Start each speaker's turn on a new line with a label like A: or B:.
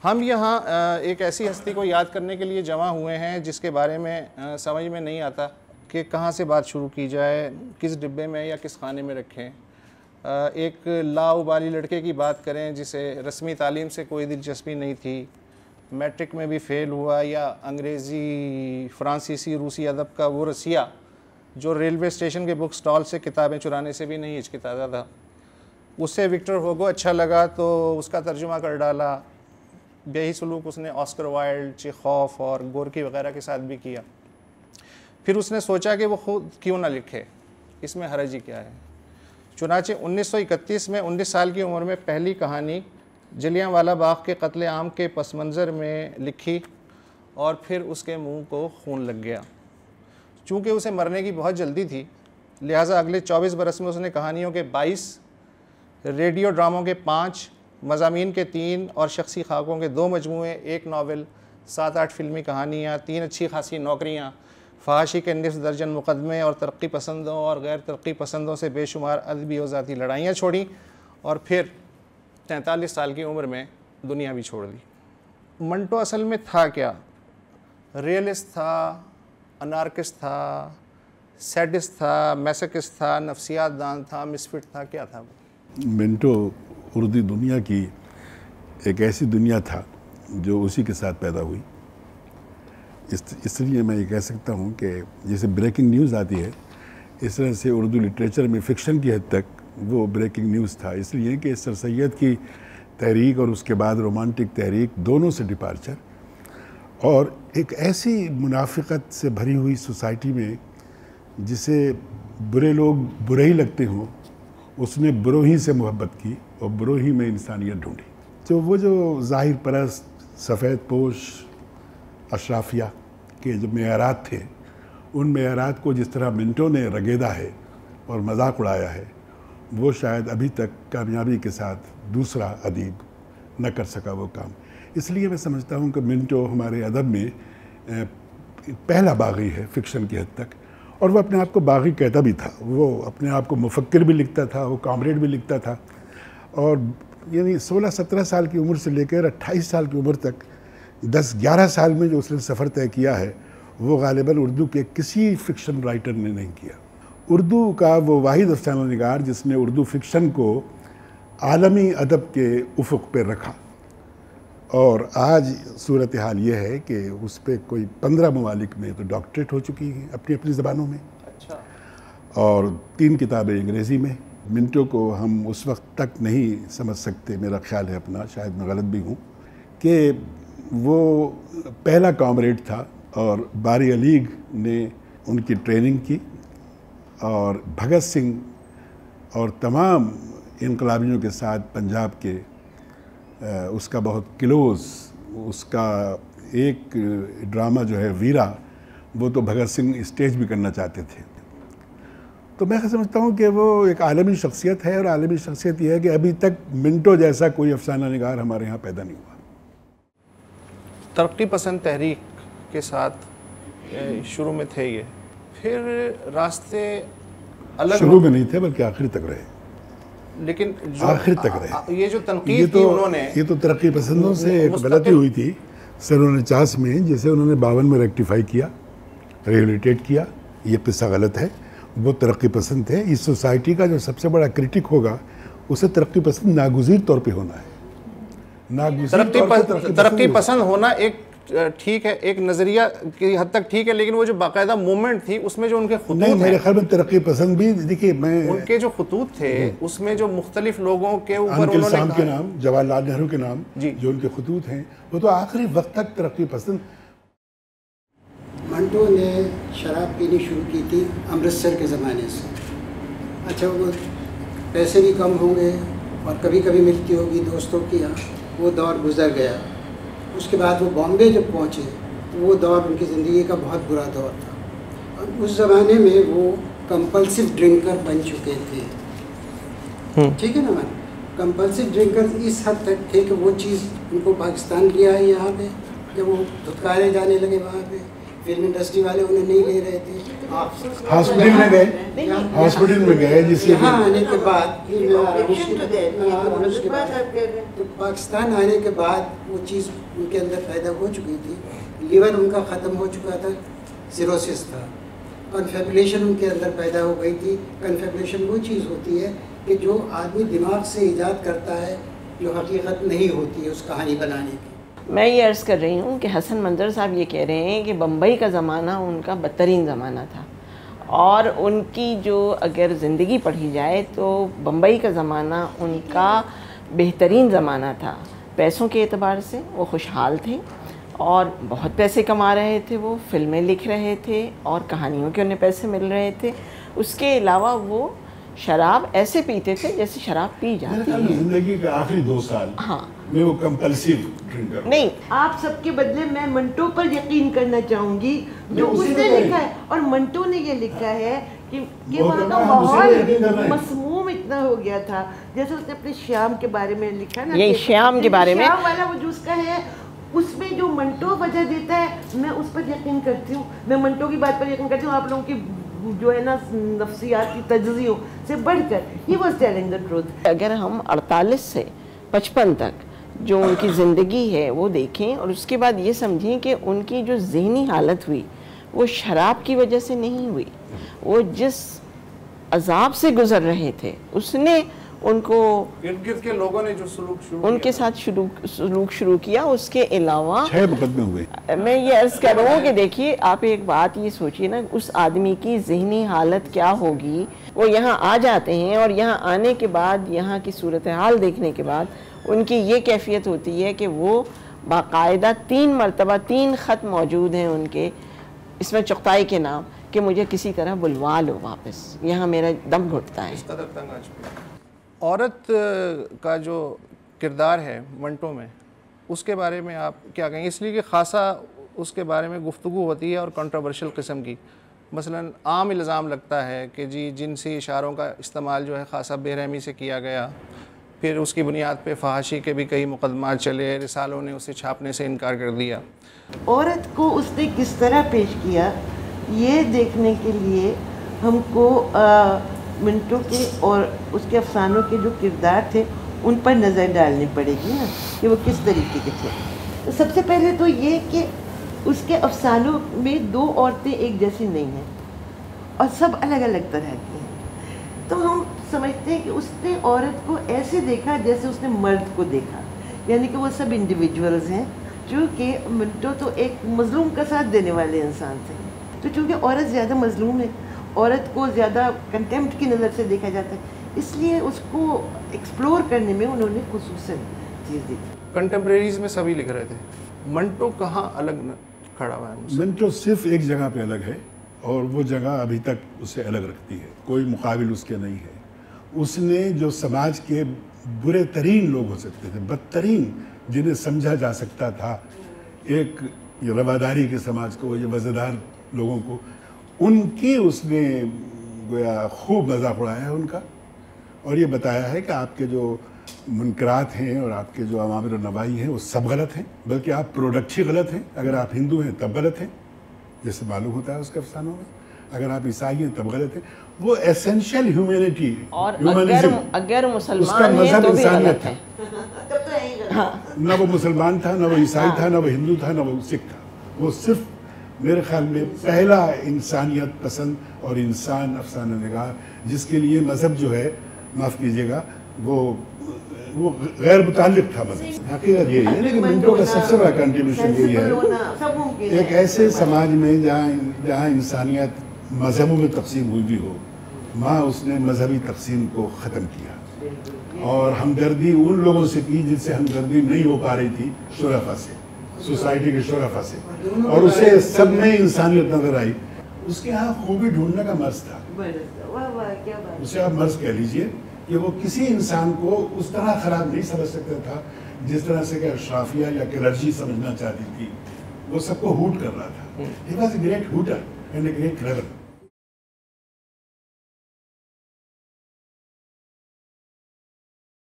A: ہم یہاں ایک ایسی ہستی کو یاد کرنے کے لیے جمع ہوئے ہیں جس کے بارے میں سمجھ میں نہیں آتا کہ کہاں سے بات شروع کی جائے، کس ڈبے میں یا کس خانے میں رکھیں۔ ایک لاابالی لڑکے کی بات کریں جسے رسمی تعلیم سے کوئی دلچسپی نہیں تھی، میٹرک میں بھی فیل ہوا، یا انگریزی، فرانسیسی، روسی ادب کا وہ رسیہ جو ریلوے اسٹیشن کے بک سٹال سے کتابیں چرانے سے بھی نہیں ہچکتاتا تھا، اس سے وکٹر ہوگو اچھا لگا تو اس کا ترجمہ کر ڈالا۔ یہی سلوک اس نے آسکر وائلڈ، چیخوف اور گورکی وغیرہ کے ساتھ بھی کیا۔ پھر اس نے سوچا کہ وہ خود کیوں نہ لکھے، اس میں حرج ہی کیا ہے۔ چنانچہ 1931 میں 19 سال کی عمر میں پہلی کہانی جلیانوالہ باغ کے قتل عام کے پس منظر میں لکھی، اور پھر اس کے منہ کو خون لگ گیا۔ چونکہ اسے مرنے کی بہت جلدی تھی، لہٰذا اگلے 24 برس میں اس نے کہانیوں کے 22، ریڈیو ڈراموں کے 5، مضامین کے 3 اور شخصی خاکوں کے 2 مجموعے، 1 ناول، 7-8 فلمی کہانیاں، 3 اچھی خاصی نوکریاں، فحاشی کے نصف درجن مقدمے، اور ترقی پسندوں اور غیر ترقی پسندوں سے بے شمار ادبی و ذاتی لڑائیاں چھوڑیں، اور پھر 43 سال کی عمر میں دنیا بھی چھوڑ دی۔ منٹو اصل میں تھا کیا؟ ریئلسٹ تھا، انارکسٹ تھا، سیڈسٹ تھا، میسکسٹ تھا، نفسیات دان تھا، مسفٹ تھا، کیا تھا وہ؟
B: منٹو اردو دنیا کی ایک ایسی دنیا تھا جو اسی کے ساتھ پیدا ہوئی۔ اس لیے میں یہ کہہ سکتا ہوں کہ جیسے بریکنگ نیوز آتی ہے، اس طرح سے اردو لٹریچر میں فکشن کی حد تک وہ بریکنگ نیوز تھا، اس لیے کہ سر سید کی تحریک اور اس کے بعد رومانٹک تحریک دونوں سے ڈپارچر، اور ایک ایسی منافقت سے بھری ہوئی سوسائٹی میں جسے برے لوگ برے ہی لگتے ہوں، اس نے برو ہی سے محبت کی اور برو ہی میں انسانیت ڈھونڈی۔ تو وہ جو ظاہر پرست، سفید پوش اشرافیہ کے جو معیارات تھے، ان معیارات کو جس طرح منٹو نے رگیدا ہے اور مذاق اڑایا ہے، وہ شاید ابھی تک کامیابی کے ساتھ دوسرا ادیب نہ کر سکا وہ کام۔ اس لیے میں سمجھتا ہوں کہ منٹو ہمارے ادب میں پہلا باغی ہے فکشن کی حد تک، اور وہ اپنے آپ کو باغی کہتا بھی تھا، وہ اپنے آپ کو مفکر بھی لکھتا تھا، وہ کامریڈ بھی لکھتا تھا، اور یعنی 16-17 سال کی عمر سے لے کر 28 سال کی عمر تک 10-11 سال میں جو اس نے سفر طے کیا ہے، وہ غالباً اردو کے کسی فکشن رائٹر نے نہیں کیا۔ اردو کا وہ واحد افسانہ نگار جس نے اردو فکشن کو عالمی ادب کے افق پہ رکھا، اور آج صورتحال یہ ہے کہ اس پہ کوئی 15 ممالک میں تو ڈاکٹریٹ ہو چکی ہیں اپنی اپنی زبانوں میں، اور 3 کتابیں انگریزی میں۔ منٹو کو ہم اس وقت تک نہیں سمجھ سکتے، میرا خیال ہے اپنا، شاید میں غلط بھی ہوں، کہ وہ پہلا کامریڈ تھا، اور باری علیگ نے ان کی ٹریننگ کی، اور بھگت سنگھ اور تمام انقلابیوں کے ساتھ پنجاب کے اس کا بہت کلوز، اس کا ایک ڈرامہ جو ہے ویرا، وہ تو بھگت سنگھ اسٹیج بھی کرنا چاہتے تھے۔ تو میں سمجھتا ہوں کہ وہ ایک عالمی شخصیت ہے، اور عالمی شخصیت یہ ہے کہ ابھی تک منٹو جیسا کوئی افسانہ نگار ہمارے ہاں پیدا نہیں ہوا۔
A: ترقی پسند تحریک کے ساتھ شروع میں تھے یہ، پھر راستے الگ
B: شروع میں نہیں تھے بلکہ آخر تک رہے،
A: لیکن
B: آخر تک رہے۔
A: یہ جو تنقید کی انہوں نے،
B: یہ تو ترقی پسندوں سے ایک غلطی ہوئی تھی سن 49 میں، جسے انہوں نے 52 میں ریکٹیفائی کیا، ریہیبلیٹیٹ کیا۔ یہ قصہ غلط ہے، وہ ترقی پسند تھے۔ اس سوسائٹی کا جو سب سے بڑا کرٹک ہوگا، اسے ترقی پسند ناگزیر طور پہ ہونا ہے۔
A: ترقی پسند ہونا ایک ٹھیک ہے، ایک نظریہ کی حد تک ٹھیک ہے، لیکن وہ جو باقاعدہ موومنٹ تھی اس میں جو ان کے خطوط
B: نہیں، میرے خیال میں ترقی پسند بھی، دیکھیے میں
A: ان کے جو خطوط تھے اس میں جو مختلف لوگوں کے اوپر
B: انکل سام کے نام، جواہر لال نہرو کے نام،
A: جی،
B: جو ان کے خطوط ہیں، وہ تو آخری وقت تک ترقی پسند۔
C: منٹو نے شراب پینی شروع کی تھی امرتسر کے زمانے سے۔ اچھا، وہ پیسے بھی کم ہوں گے اور کبھی کبھی ملتی ہوگی دوستوں کی یہاں، وہ دور گزر گیا۔ اس کے بعد وہ بامبے جب پہنچے تو وہ دور ان کی زندگی کا بہت برا دور تھا، اور اس زمانے میں وہ کمپلسو ڈرنکر بن چکے تھے۔ ٹھیک ہے نا میں، کمپلسو ڈرنکر اس حد تک تھے کہ وہ چیز ان کو پاکستان لے آئی یہاں پہ، جب وہ دھتکارے جانے لگے وہاں پہ فلم انڈسٹری والے انہیں نہیں لے رہے تھے.
B: ہاسپٹل میں گئے جس سے
C: یہاں آنے کے بعد تو پاکستان آنے کے بعد وہ چیز ان کے اندر پیدا ہو چکی تھی. لیور ان کا ختم ہو چکا تھا, سیروسس تھا. کنفیبولیشن ان کے اندر پیدا ہو گئی تھی. کنفیبولیشن وہ چیز ہوتی ہے کہ جو آدمی دماغ سے ایجاد کرتا ہے جو حقیقت نہیں ہوتی ہے اس کہانی بنانے کی.
D: میں یہ عرض کر رہی ہوں کہ حسن منظر صاحب یہ کہہ رہے ہیں کہ بمبئی کا زمانہ ان کا بدترین زمانہ تھا, اور ان کی جو اگر زندگی پڑھی جائے تو بمبئی کا زمانہ ان کا بہترین زمانہ تھا. پیسوں کے اعتبار سے وہ خوشحال تھے اور بہت پیسے کما رہے تھے, وہ فلمیں لکھ رہے تھے اور کہانیوں کے انہیں پیسے مل رہے تھے. اس کے علاوہ وہ شراب ایسے پیتے تھے جیسے شراب پی جاتی ہے.
B: زندگی کے آخری 2 سال
D: ہاں
B: میں وہ کمپلسیو ڈرنکر.
D: نہیں,
E: آپ سب کے بدلے میں منٹو پر یقین کرنا چاہوں گی جو اس نے لکھا ہے, اور منٹو نے یہ لکھا ہے کہ وہاں کا ماحول مسموم اتنا ہو گیا تھا. جیسے اس نے اپنے شیام کے بارے میں لکھا نا,
D: یہی شیام کے بارے میں,
E: شیام والا وہ جو اس کا ہے اس میں جو منٹو وجہ دیتا ہے میں اس پر یقین کرتی ہوں. میں منٹو کی بات پر یقین کرتی ہوں, آپ لوگوں کی جو ہے نا نفسیاتی تجزیوں سے بڑھ کر he was telling the truth.
D: اگر ہم 48 سے 55 تک جو ان کی زندگی ہے وہ دیکھیں اور اس کے بعد یہ سمجھیں کہ ان کی جو ذہنی حالت ہوئی وہ شراب کی وجہ سے نہیں ہوئی. وہ جس عذاب سے گزر رہے تھے اس نے ان کو
A: ارد گرد کے لوگوں نے جو سلوک
D: ان کے ساتھ سلوک شروع کیا. اس کے علاوہ
B: 6 مقدمے ہوئے.
D: میں یہ عرض کر رہا ہوں کہ دیکھیے آپ ایک بات یہ سوچئے نا, اس آدمی کی ذہنی حالت کیا ہوگی. وہ یہاں آ جاتے ہیں اور یہاں آنے کے بعد یہاں کی صورتحال دیکھنے کے بعد ان کی یہ کیفیت ہوتی ہے کہ وہ باقاعدہ 3 مرتبہ 3 خط موجود ہیں ان کے اس میں چغتائی کے نام کہ مجھے کسی طرح بلوا لو واپس, یہاں میرا دم گھٹتا ہے.
A: اس قدر تنگ آ چکا ہے. عورت کا جو کردار ہے منٹو میں, اس کے بارے میں آپ کیا کہیں؟ اس لیے کہ خاصا اس کے بارے میں گفتگو ہوتی ہے اور کنٹروورشل قسم کی. مثلا عام الزام لگتا ہے کہ جی جنسی اشاروں کا استعمال جو ہے خاصا بے رحمی سے کیا گیا, پھر اس کی بنیاد پہ فحاشی کے بھی کئی مقدمات چلے, رسالوں نے اسے چھاپنے سے انکار کر دیا.
E: عورت کو اس نے کس طرح پیش کیا یہ دیکھنے کے لیے ہم کو منٹو کے اور اس کے افسانوں کے جو کردار تھے ان پر نظر ڈالنی پڑے گی نا کہ وہ کس طریقے کے تھے. سب سے پہلے تو یہ کہ اس کے افسانوں میں 2 عورتیں ایک جیسی نہیں ہیں اور سب الگ الگ طرح کی ہیں. تو ہم سمجھتے ہیں کہ اس نے عورت کو ایسے دیکھا جیسے اس نے مرد کو دیکھا, یعنی کہ وہ سب انڈیویجولز ہیں. چونکہ منٹو تو ایک مظلوم کا ساتھ دینے والے انسان تھے, تو چونکہ عورت زیادہ مظلوم ہے, عورت کو زیادہ کنٹیمپٹ کی نظر سے دیکھا جاتا ہے, اس لیے اس کو ایکسپلور کرنے میں انہوں نے خصوصاً چیز دی.
A: کنٹمپریریز میں سبھی لکھ رہے تھے, منٹو کہاں الگ کھڑا ہوا ہے؟
B: منٹو صرف ایک جگہ پہ الگ ہے اور وہ جگہ ابھی تک اسے الگ رکھتی ہے, کوئی مقابل اس کے نہیں ہے. اس نے جو سماج کے برے ترین لوگ ہو سکتے تھے, بدترین جنہیں سمجھا جا سکتا تھا ایک رواداری کے سماج کو, یہ وزیدار لوگوں کو, ان کی اس نے گویا خوب مذاق اڑایا ہے ان کا, اور یہ بتایا ہے کہ آپ کے جو منکرات ہیں اور آپ کے جو اوامر و نواہی ہیں وہ سب غلط ہیں, بلکہ آپ پروڈکٹ ہی غلط ہیں. اگر آپ ہندو ہیں تب غلط ہیں جیسے معلوم ہوتا ہے اس کے افسانوں میں, اگر آپ عیسائی ہیں تب غلط ہیں. وہ ایسینشیل ہیومینٹی,
D: اور اگر مسلمان ہیں تو بھی غلط ہیں.
B: نہ وہ مسلمان تھا, نہ وہ عیسائی تھا, نہ وہ ہندو تھا, نہ وہ سکھ تھا. وہ صرف میرے خیال میں پہلا انسانیت پسند اور انسان افسانہ نگار جس کے لیے مذہب جو ہے, معاف کیجیے گا, وہ غیر متعلق تھا مذہب سے. حقیقت یہی ہے کہ منٹو کا سب سے بڑا کنٹریبیوشن یہی ہے ایک ایسے سماج میں جہاں انسانیت مذہبوں میں تقسیم ہوئی بھی ہو, وہاں اس نے مذہبی تقسیم کو ختم کیا اور ہمدردی ان لوگوں سے کی جن سے ہمدردی نہیں ہو پا رہی تھی, شرفا سے, سوسائٹی کے شرفا سے, اور اسے سب میں انسانیت نظر آئی. اس کے ہاں خوبی ڈھونڈنے کا مرض تھا, اسے آپ مرض کہہ لیجئے, کہ وہ کسی انسان کو اس طرح خراب نہیں سمجھ سکتا تھا جس طرح سے کہ اشرافیہ یا کلرجی سمجھنا چاہتی تھی. وہ سب کو ہوٹ کر رہا تھا. He was a great hooter and a great clever.